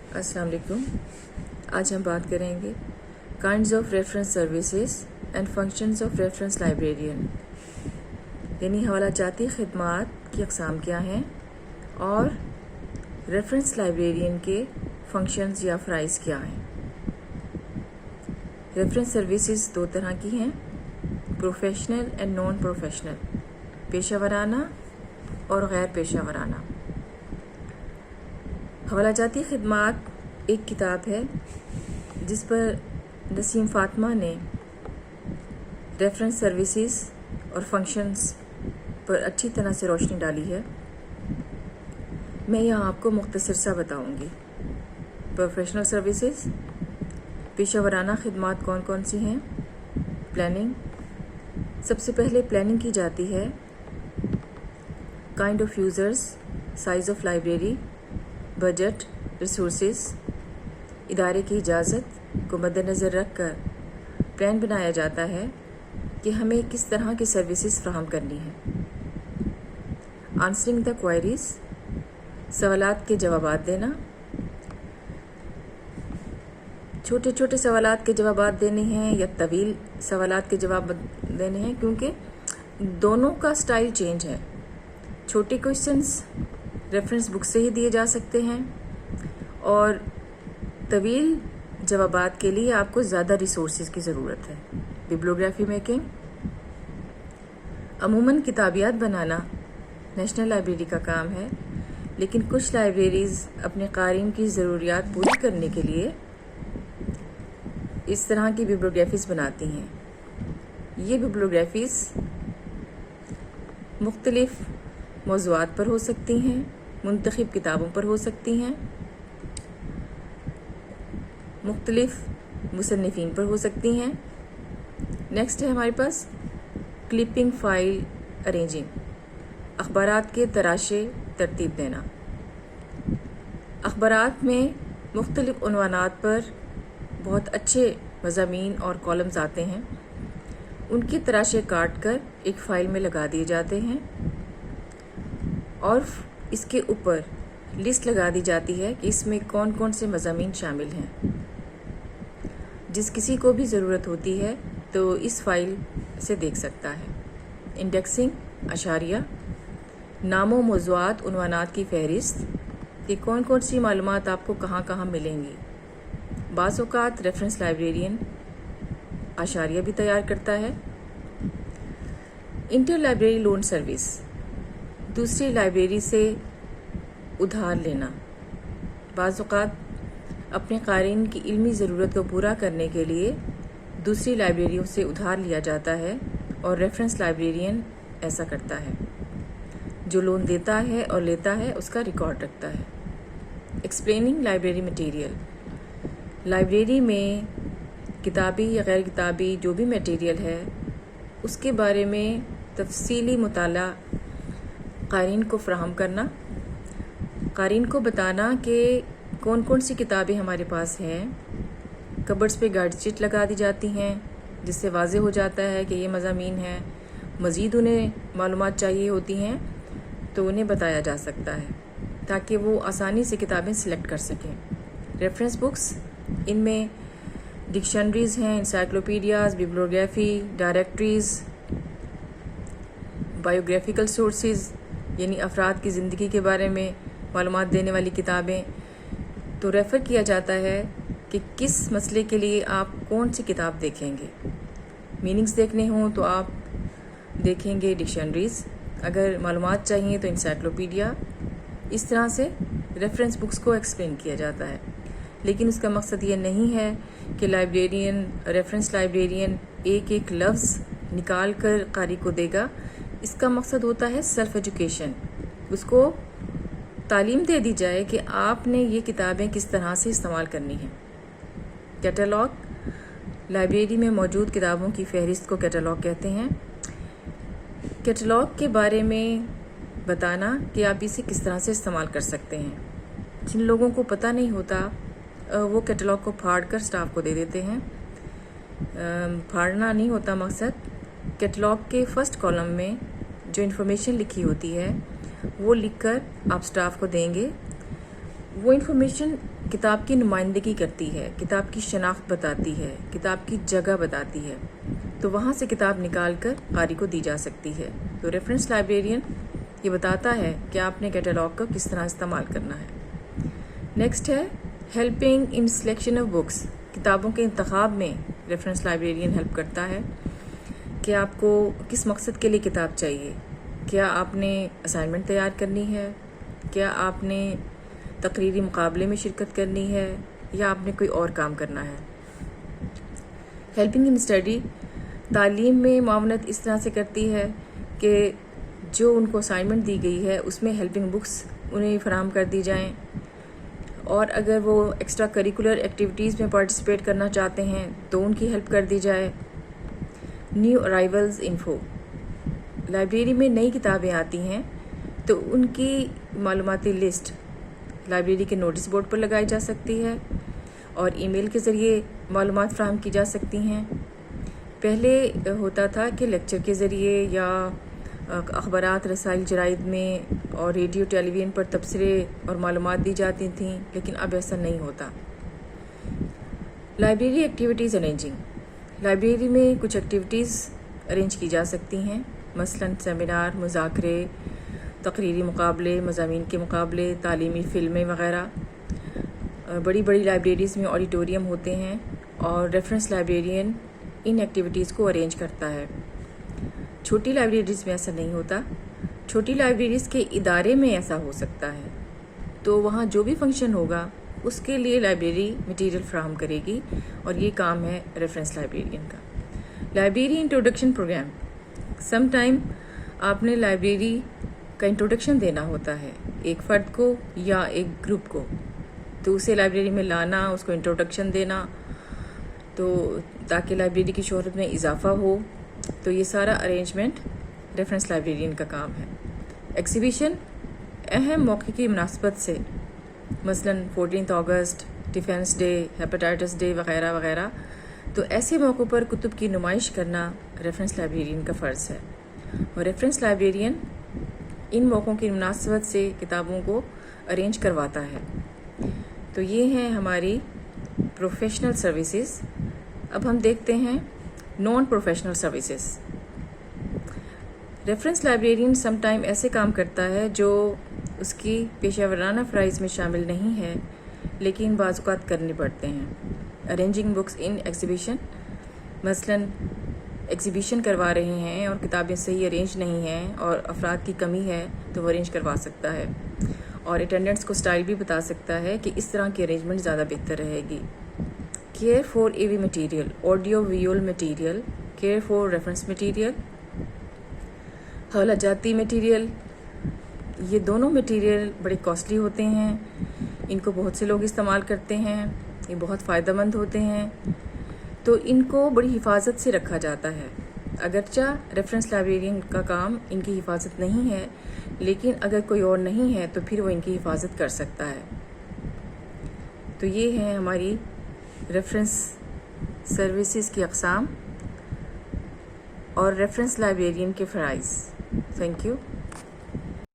अस्सलाम वालेकुम। आज हम बात करेंगे kinds of reference services and functions of reference librarian, यानी हवाला जाती खिदमात की अक़साम क्या हैं और रेफरेंस लाइब्रेरियन के फंक्शंस या फ़राइज़ क्या हैं। रेफरेंस सर्विसेज दो तरह की हैं, प्रोफेशनल एंड नॉन प्रोफेशनल, पेशा और गैर पेशा वराना। हवाला जाती खिदमात एक किताब है जिस पर नसीम फ़ातिमा ने रेफरेंस सर्विसेज और फंक्शंस पर अच्छी तरह से रोशनी डाली है। मैं यहाँ आपको मुख्तसर सा बताऊँगी। प्रोफेशनल सर्विसेज, पेशा वराना खिदमात कौन कौन सी हैं। प्लानिंग, सबसे पहले प्लानिंग की जाती है kind of users, size of library, budget, resources, इदारे की इजाज़त को मद्देनज़र रख कर प्लान बनाया जाता है कि हमें किस तरह की सर्विसेज फ्राहम करनी है। आंसरिंग द क्वायरीज, सवालात के जवाबात देना। छोटे छोटे सवालात के जवाबात देने हैं या तवील सवालात के जवाब देने हैं, क्योंकि दोनों का स्टाइल चेंज है। छोटे क्वेश्चंस रेफरेंस बुक से ही दिए जा सकते हैं और तवील जवाबात के लिए आपको ज़्यादा रिसोर्सेज की ज़रूरत है। बिब्लियोग्राफी मेकिंग, अमूमन किताबियात बनाना नेशनल लाइब्रेरी का काम है, लेकिन कुछ लाइब्रेरीज़ अपने क़ारीन की ज़रूरियात पूरी करने के लिए इस तरह की बिब्लियोग्राफीज़ बनाती हैं। ये बिब्लियोग्राफीज़ मुख्तलिफ़ मौज़ूआत पर हो सकती हैं, मुंतखब किताबों पर हो सकती हैं, मुख्तलिफ़ मुसन्निफ़ीन पर हो सकती हैं। नेक्स्ट है हमारे पास क्लिपिंग फ़ाइल अरेंजिंग, अखबारात के तराशे तरतीब देना। अखबारात में मुख्तलिफ़ उन्वानात पर बहुत अच्छे मज़ामीन और कॉलम्स आते हैं, उनके तराशे काट कर एक फ़ाइल में लगा दिए जाते हैं और इसके ऊपर लिस्ट लगा दी जाती है कि इसमें कौन कौन से मज़ामीन शामिल हैं। जिस किसी को भी ज़रूरत होती है तो इस फ़ाइल से देख सकता है। इंडेक्सिंग, अशारिया, नामों, मौज़ूआत, उन्वानात की फ़हरिस्त कि कौन कौन सी मालूमात आपको कहाँ कहाँ मिलेंगी। बाज़ औक़ात रेफरेंस लाइब्रेरियन अशारिया भी तैयार करता है। इंटर लाइब्रेरी लोन सर्विस, दूसरी लाइब्रेरी से उधार लेना। बाज़ औक़ात अपने क़ारीन की इल्मी ज़रूरत को पूरा करने के लिए दूसरी लाइब्रेरियों से उधार लिया जाता है और रेफरेंस लाइब्रेरियन ऐसा करता है। जो लोन देता है और लेता है उसका रिकॉर्ड रखता है। एक्सप्लेनिंग लाइब्रेरी मटीरियल, लाइब्रेरी में किताबी या गैर किताबी जो भी मटीरियल है उसके बारे में तफसीली मुताला क़ारीन को फ़राहम करना, क़ारीन को बताना कि कौन कौन सी किताबें हमारे पास हैं। कबर्ड्स पे गाइड शीट लगा दी जाती हैं जिससे वाज़ेह हो जाता है कि ये मज़ामीन हैं। मज़ीद उन्हें मालूमात चाहिए होती हैं तो उन्हें बताया जा सकता है ताकि वो आसानी से किताबें सिलेक्ट कर सकें। रेफरेंस बुक्स, इनमें डिक्शनरीज़ हैं, इंसाइक्लोपीडियाज़, बिब्लियोग्राफी, डायरेक्टरीज़, बायोग्राफिकल सोर्सेज यानी अफराद की ज़िंदगी के बारे में मालूमात देने वाली किताबें। तो रेफ़र किया जाता है कि किस मसले के लिए आप कौन सी किताब देखेंगे। मीनिंग्स देखने हों तो आप देखेंगे डिक्शनरीज़, अगर मालूमात चाहिए तो इंसाइक्लोपीडिया। इस तरह से रेफरेंस बुक्स को एक्सप्लेन किया जाता है, लेकिन उसका मकसद ये नहीं है कि लाइब्रेरियन, रेफरेंस लाइब्रेरियन एक एक लफ्ज़ निकाल कर कारी को देगा। इसका मकसद होता है सेल्फ एजुकेशन, उसको तालीम दे दी जाए कि आपने ये किताबें किस तरह से इस्तेमाल करनी हैं। कैटलॉग, लाइब्रेरी में मौजूद किताबों की फ़हरिस्त को कैटलॉग कहते हैं। कैटलॉग के बारे में बताना कि आप इसे किस तरह से इस्तेमाल कर सकते हैं। जिन लोगों को पता नहीं होता वो कैटलॉग को फाड़ कर स्टाफ को दे देते हैं। फाड़ना नहीं होता मकसद, कैटलॉग के फ़र्स्ट कॉलम में जो इन्फॉर्मेशन लिखी होती है वो लिखकर आप स्टाफ को देंगे وہ انفارمیشن کتاب کی نمائندگی کرتی ہے، کتاب کی شناخت بتاتی ہے، کتاب کی جگہ بتاتی ہے، تو وہاں سے کتاب نکال کر قاری کو دی جا سکتی ہے۔ تو ریفرنس لائبریرین یہ بتاتا ہے کہ آپ نے کیٹلاگ کو کس طرح استعمال کرنا ہے۔ نیکسٹ ہے helping in selection of books. کتابوں کے انتخاب میں ریفرنس لائبریرین ہیلپ کرتا ہے کہ آپ کو کس مقصد کے لیے کتاب چاہیے۔ کیا آپ نے اسائنمنٹ تیار کرنی ہے، کیا آپ نے تقریری مقابلے میں شرکت کرنی ہے، یا آپ نے کوئی اور کام کرنا ہے۔ ہیلپنگ ان اسٹڈی تعلیم میں معاونت اس طرح سے کرتی ہے کہ جو ان کو اسائنمنٹ دی گئی ہے اس میں ہیلپنگ بکس انہیں فراہم کر دی جائیں، اور اگر وہ ایکسٹرا کریکولر ایکٹیویٹیز میں پارٹیسپیٹ کرنا چاہتے ہیں تو ان کی ہیلپ کر دی جائے۔ نیو ارائیولز انفو، لائبریری میں نئی کتابیں آتی ہیں تو ان کی معلوماتی لسٹ لائبریری کے نوٹس بورڈ پر لگائی جا سکتی ہے اور ای میل کے ذریعے معلومات فراہم کی جا سکتی ہیں۔ پہلے ہوتا تھا کہ لیکچر کے ذریعے یا اخبارات، رسائل، جرائد میں اور ریڈیو ٹیلی ویژن پر تبصرے اور معلومات دی جاتی تھیں، لیکن اب ایسا نہیں ہوتا۔ لائبریری ایکٹیویٹیز ارینجنگ، لائبریری میں کچھ ایکٹیویٹیز ارینج کی جا سکتی ہیں، مثلاً سیمینار، مذاکرے، تقریری مقابلے، مضامین کے مقابلے، تعلیمی فلمیں وغیرہ۔ بڑی بڑی لائبریریز میں آڈیٹوریم ہوتے ہیں اور ریفرنس لائبریرین ان ایکٹیویٹیز کو ارینج کرتا ہے۔ چھوٹی لائبریریز میں ایسا نہیں ہوتا، چھوٹی لائبریریز کے ادارے میں ایسا ہو سکتا ہے، تو وہاں جو بھی فنکشن ہوگا اس کے لیے لائبریری مٹیریل فراہم کرے گی، اور یہ کام ہے ریفرنس لائبریرین کا۔ Library introduction programme, some time آپ نے لائبریری کا انٹروڈکشن دینا ہوتا ہے ایک فرد کو یا ایک گروپ کو، تو اسے لائبریری میں لانا، اس کو انٹروڈکشن دینا، تو تاکہ لائبریری کی شہرت میں اضافہ ہو، تو یہ سارا ارینجمنٹ ریفرنس لائبریرین کا کام ہے۔ ایگزیبیشن، اہم موقع کی مناسبت سے، مثلاً 14 اگست، ڈیفینس ڈے، ہیپاٹائٹس ڈے وغیرہ وغیرہ، تو ایسے موقعوں پر کتب کی نمائش کرنا ریفرنس لائبریرین کا فرض ہے، اور ریفرنس لائبریرین ان موقعوں کی مناسبت سے کتابوں کو ارینج کرواتا ہے۔ تو یہ ہیں ہماری پروفیشنل سروسز۔ اب ہم دیکھتے ہیں non professional services. Reference librarian some time ایسے کام کرتا ہے جو اس کی پیشہ ورانہ فرائض میں شامل نہیں ہے، لیکن بعض اوقات کرنے پڑتے ہیں۔ ارینجنگ بکس ان ایگزیبیشن، مثلاً ایگزیبیشن کروا رہے ہیں اور کتابیں صحیح ارینج نہیں ہیں اور افراد کی کمی ہے، تو وہ ارینج کروا سکتا ہے، اور اٹینڈنٹس کو سٹائل بھی بتا سکتا ہے کہ اس طرح کی ارینجمنٹ زیادہ بہتر رہے گی۔ Care for AV material, audio visual material, care for reference material, حوالہ جاتی مٹیریل، یہ دونوں مٹیریل بڑے کاسٹلی ہوتے ہیں، ان کو بہت سے لوگ استعمال کرتے ہیں، یہ بہت فائدہ مند ہوتے ہیں، تو ان کو بڑی حفاظت سے رکھا جاتا ہے۔ اگرچہ ریفرنس لائبریرین کا کام ان کی حفاظت نہیں ہے، لیکن اگر کوئی اور نہیں ہے تو پھر وہ ان کی حفاظت کر سکتا ہے۔ تو یہ ہیں ہماری ریفرنس سروسز کی اقسام اور ریفرنس لائبریرین کے فرائض۔ Thank you.